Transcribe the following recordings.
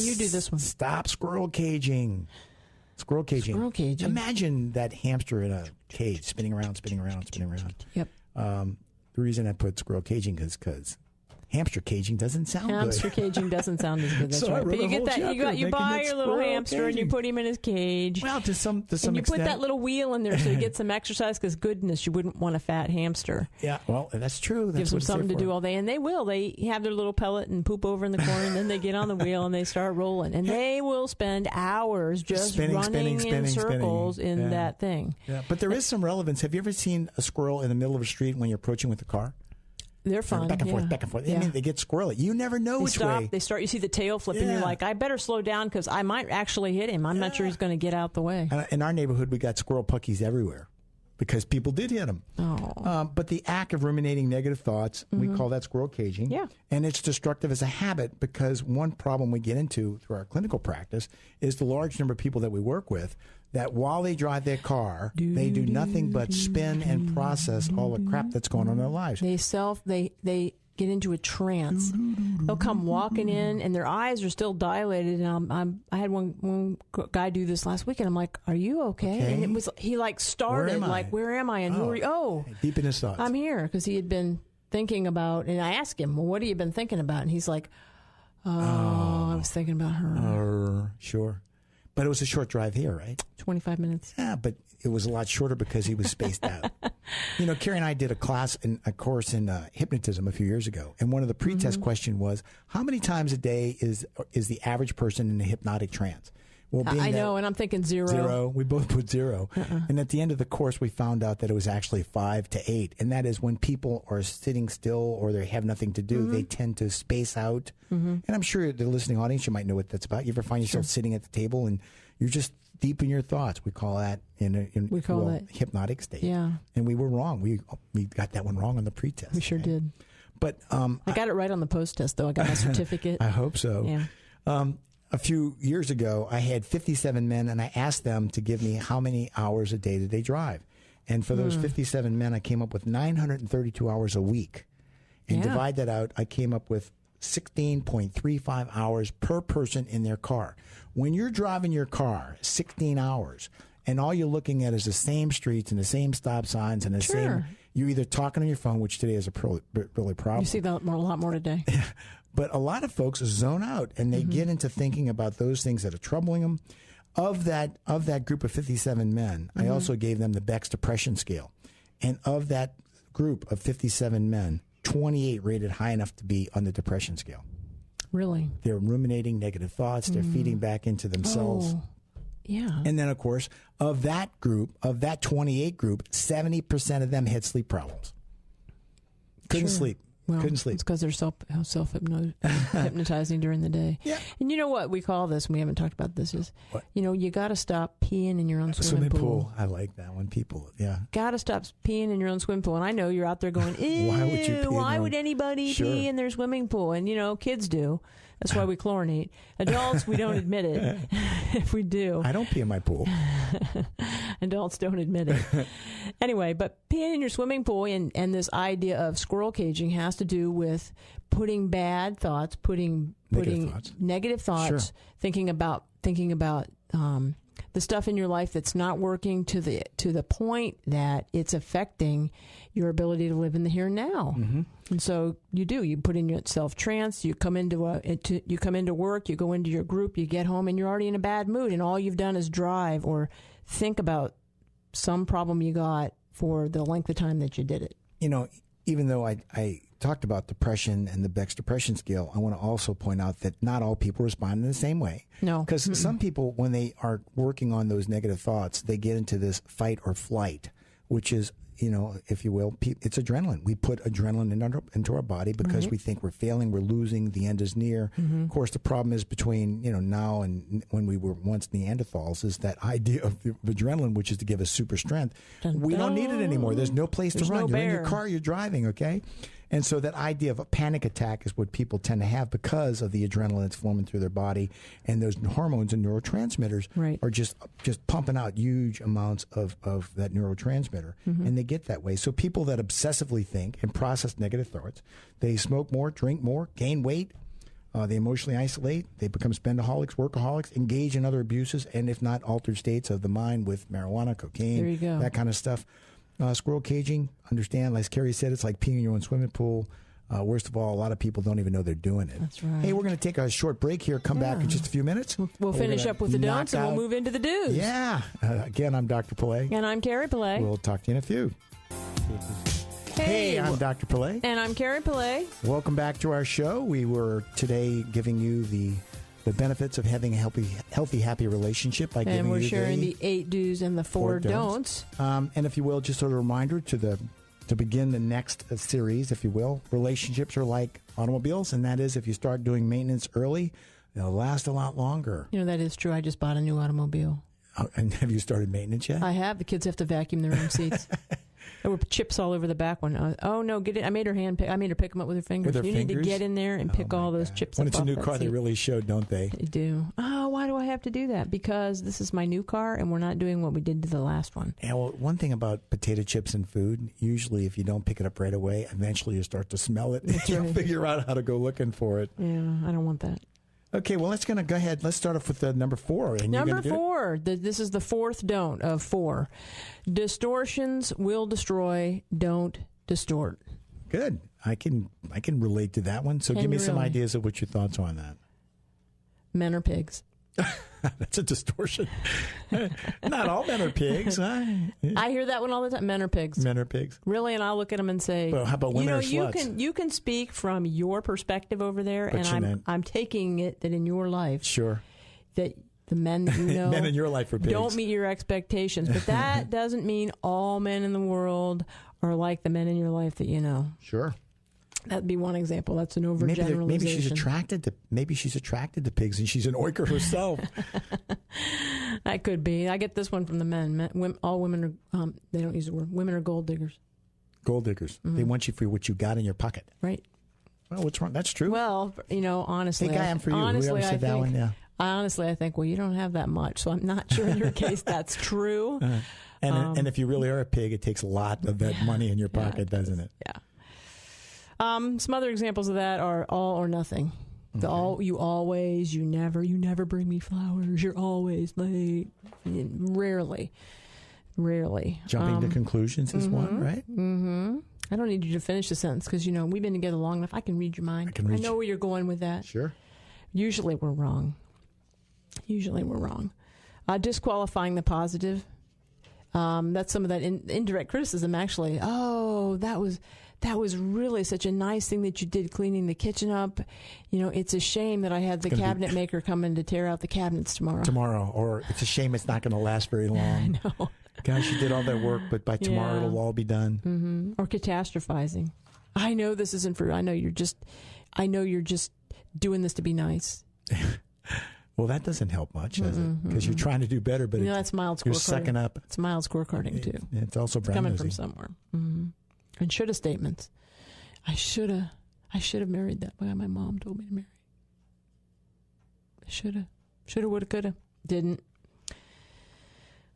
You do this one. Stop squirrel caging. Squirrel caging. Squirrel caging. Imagine that hamster in a cage spinning around, spinning around, spinning around. Yep. The reason I put squirrel caging is because hamster caging doesn't sound good. Hamster caging doesn't sound as good. That's So I right. wrote But you a get whole that. chapter You making buy it your little squirrel hamster and you caging. put him in his cage. Well, to some and you extent. put that little wheel in there so you get some exercise. Because goodness, you wouldn't want a fat hamster. Yeah, well, that's true. That's Gives them what it's there something to for. do all day, and they will. They have their little pellet and poop over in the corner, and then they get on the wheel and they start rolling, and they will spend hours just running in circles in that thing. Yeah, but there is some relevance. Have you ever seen a squirrel in the middle of a street when you're approaching with a car? They're fun. Back and forth, back and forth. I mean, they get squirrely. You never know which way. They start. You see the tail flipping. You're like, I better slow down because I might actually hit him. I'm not sure he's going to get out the way. In our neighborhood, we got squirrel puckies everywhere because people did hit them. But the act of ruminating negative thoughts, we call that squirrel caging. Yeah. And it's destructive as a habit because one problem we get into through our clinical practice is the large number of people that we work with that while they drive their car, they do nothing but spin and process all the crap that's going on in their lives. They get into a trance. They'll come walking in, and their eyes are still dilated. And I had one guy do this last week, and I'm like, "Are you okay?" And it was he started "Where am I?" And who are you? Oh, deep in his thoughts. I'm here because he had been thinking about. And I asked him, "Well, what have you been thinking about?" And he's like, I was thinking about her." Sure. But it was a short drive here, right? 25 minutes. Yeah, but it was a lot shorter because he was spaced out. You know, Carrie and I did a course in hypnotism a few years ago, and one of the pretest question was, how many times a day is the average person in a hypnotic trance? Well, I know, and I'm thinking zero. Zero. We both put zero. And at the end of the course, we found out that it was actually 5 to 8. And that is when people are sitting still or they have nothing to do, they tend to space out. And I'm sure the listening audience, you might know what that's about. You ever find yourself sitting at the table and you're just deep in your thoughts? We call that we call it hypnotic state. Yeah. And we were wrong. We got that one wrong on the pretest. We sure did. But I got it right on the post test, though. I got my certificate. I hope so. Yeah. A few years ago, I had 57 men, and I asked them to give me how many hours a day did they drive. And for those 57 men, I came up with 932 hours a week. And divide that out, I came up with 16.35 hours per person in their car. When you're driving your car 16 hours, and all you're looking at is the same streets and the same stop signs and the same, you're either talking on your phone, which today is a really problem. You see that a lot more today. But a lot of folks zone out and they get into thinking about those things that are troubling them. Of that group of 57 men, I also gave them the Beck's depression scale. And of that group of 57 men, 28 rated high enough to be on the depression scale. Really? They're ruminating negative thoughts. They're feeding back into themselves. Oh, yeah. And then, of course, of that 28 group, 70% of them had sleep problems. Couldn't sleep. Well, couldn't sleep. It's because they're self-hypnotizing during the day. Yeah. And you know what we call this, and we haven't talked about this, is, what? You got to stop peeing in your own swimming pool. I like that one. People, yeah. Got to stop peeing in your own swimming pool. And I know you're out there going, ew, why would anybody pee in their swimming pool? And, kids do. That's why we chlorinate. Adults, we don't admit it. If we do. I don't pee in my pool. Adults don't admit it. Anyway, but peeing in your swimming pool and this idea of squirrel caging has to do with putting bad thoughts, putting negative thoughts, thinking about the stuff in your life that's not working to the point that it's affecting your ability to live in the here and now. And so you put in yourself trance, you come into work, you go into your group, you get home, and you're already in a bad mood, and all you've done is drive or think about some problem you got for the length of time that you did it. Even though I talked about depression and the Beck's depression scale, I want to also point out that not all people respond in the same way. No. Because some people, when they are working on those negative thoughts, they get into this fight or flight, which is, if you will, it's adrenaline. We put adrenaline into our body because we think we're failing, we're losing, the end is near. Of course, the problem is between, now and when we were once Neanderthals is that idea of adrenaline, which is to give us super strength. We don't need it anymore. There's no place to run. You're in your car, you're driving, okay? And so that idea of a panic attack is what people tend to have because of the adrenaline that's flowing through their body, and those hormones and neurotransmitters are just pumping out huge amounts of that neurotransmitter, and they get that way. So people that obsessively think and process negative thoughts, they smoke more, drink more, gain weight, They emotionally isolate. They become spendaholics, workaholics, engage in other abuses, and if not, altered states of the mind with marijuana, cocaine, there you go. That kind of stuff. Squirrel caging, understand, like Carrie said, it's like peeing in your own swimming pool. Worst of all, a lot of people don't even know they're doing it. That's right. Hey, we're going to take a short break here. Come back in just a few minutes. We'll finish up with the don'ts and we'll move into the do's. Yeah. Again, I'm Dr. Pilet. And I'm Carrie Pilet. We'll talk to you in a few. Hey, I'm Dr. Pilet. And I'm Carrie Pilet. Welcome back to our show. We were today giving you the benefits of having a healthy, happy relationship by giving you and we're sharing the 8 do's and the 4 don'ts. And if you will, just sort of a reminder to begin the next series, if you will. Relationships are like automobiles, and that is if you start doing maintenance early, they'll last a lot longer. You know, that is true. I just bought a new automobile. And have you started maintenance yet? I have. The kids have to vacuum their own seats. There were chips all over the back one. Oh no, get it! I made her pick them up with her fingers. With her fingers? Need to get in there and pick all those chips up. When it's a new car, they really show, don't they? They do. Oh, why do I have to do that? Because this is my new car, and we're not doing what we did to the last one. Yeah, well, one thing about potato chips and food, usually if you don't pick it up right away, eventually you start to smell it. You'll figure out how to go looking for it. Yeah, I don't want that. Okay, well, let's go ahead. Let's start off with number 4. And number 4. This is the 4th don't of 4. Distortions will destroy. Don't distort. Good. I can relate to that one. So give me some ideas of what your thoughts are on that. Men are pigs. That's a distortion. Not all men are pigs. I hear that one all the time. Men are pigs. Men are pigs. Really? And I'll look at them and say, well, how about women are sluts? You can speak from your perspective over there, and I'm taking it that in your life, sure, that the men that you know men in your life are pigs. Don't meet your expectations. But that doesn't mean all men in the world are like the men in your life that you know. Sure. That'd be one example. That's an overgeneralization. Maybe she's attracted to pigs and she's an oiker herself. That could be. I get this one from the men. All women are. They don't use the word. Women are gold diggers. Gold diggers. Mm-hmm. They want you for what you got in your pocket. Right. Well, what's wrong? That's true. Well, honestly, hey, guy, I'm for you. Honestly, I think. Yeah. Honestly, I think. Well, you don't have that much, so I'm not sure in your case that's true. And if you really are a pig, it takes a lot of that money in your pocket, doesn't it? Yeah. Some other examples of that are all or nothing. Okay. You never bring me flowers. You're always late. Rarely. Jumping to conclusions is one, right? Mm-hmm. I don't need you to finish the sentence because, we've been together long enough. I can read your mind. I know where you're going with that. Sure. Usually we're wrong. Disqualifying the positive. That's some of that indirect criticism, actually. Oh, that was really such a nice thing that you did cleaning the kitchen up. It's a shame that I had the cabinet maker come in to tear out the cabinets tomorrow. Or it's a shame it's not going to last very long. I know. Gosh, you did all that work, but by tomorrow it'll all be done. Mm-hmm. Or catastrophizing. I know this isn't for. I know you're just doing this to be nice. Well, that doesn't help much, does it? Because you're trying to do better, but that's mild scorecarding. You're sucking up. It's mild scorecarding too. It's also coming from somewhere. Mm-hmm. And shoulda statements. I shoulda married that guy my mom told me to marry. I shoulda, woulda, coulda, didn't.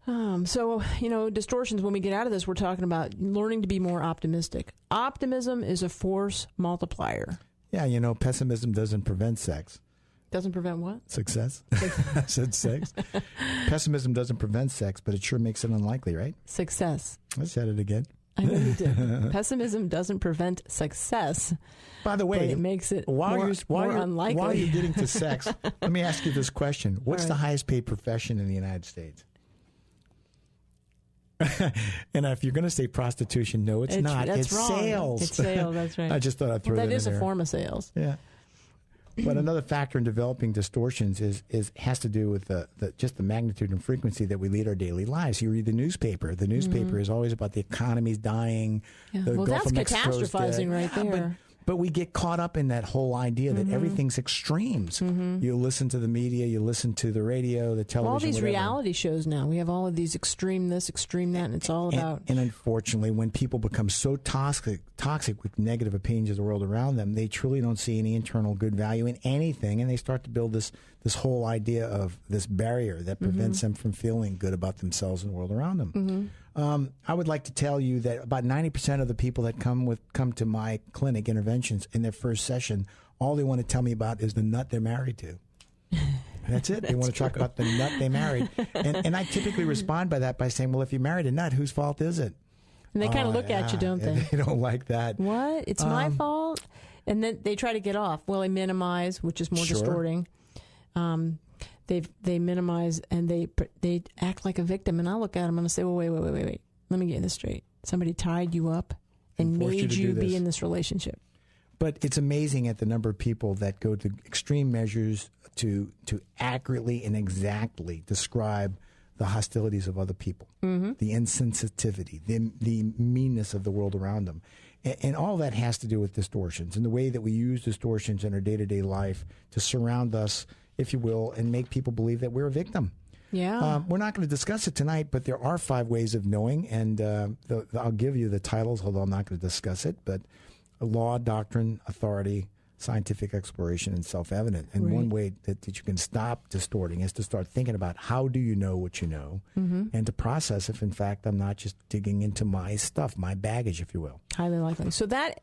So, distortions, when we get out of this, we're talking about learning to be more optimistic. Optimism is a force multiplier. Yeah, pessimism doesn't prevent sex. Doesn't prevent what? Success. I said sex. Pessimism doesn't prevent sex, but it sure makes it unlikely, right? Success. I said it again. I know you did. Pessimism doesn't prevent success. By the way, but it makes it more unlikely. While you're getting to sex, let me ask you this question. What's the highest paid profession in the United States? And if you're going to say prostitution, no, it's not. It's wrong. Sales. It's sales, that's right. I just thought I'd throw that in there. That is a form of sales. Yeah. But another factor in developing distortions has to do with just the magnitude and frequency that we lead our daily lives. You read the newspaper. The newspaper is always about the economy's dying. Yeah. The Gulf that's of Mexico's catastrophizing dead. right there. But we get caught up in that whole idea that everything's extremes. You listen to the media, you listen to the radio, the television, all these whatever. reality shows now. We have all of these extreme this, extreme that, and it's all about... And unfortunately, when people become so toxic with negative opinions of the world around them, they truly don't see any internal good value in anything, and they start to build this whole idea of this barrier that prevents them from feeling good about themselves and the world around them. I would like to tell you that about 90% of the people that come to my clinic interventions in their first session all they want to tell me about is the nut they're married to. That's it. They want to talk about the nut they married. And I typically respond by saying, well, if you married a nut, whose fault is it? And they kind of look at you, don't they? They don't like that. What? It's my fault? And then they try to get off. Well, they minimize, which is more distorting. They minimize and they act like a victim. And I'll look at them and I'll say, well, wait. Let me get this straight. Somebody tied you up and made you be in this relationship. But it's amazing at the number of people that go to extreme measures to accurately and exactly describe the hostilities of other people, the insensitivity, the meanness of the world around them. And all that has to do with distortions and the way that we use distortions in our day-to-day life to surround us, if you will, and make people believe that we're a victim. Yeah. We're not going to discuss it tonight, but there are 5 ways of knowing, and I'll give you the titles, although I'm not going to discuss it, but law, doctrine, authority, scientific exploration, and self-evident. And one way that you can stop distorting is to start thinking about how do you know what you know, and to process if, in fact, I'm not just digging into my stuff, my baggage, if you will. Highly likely. So that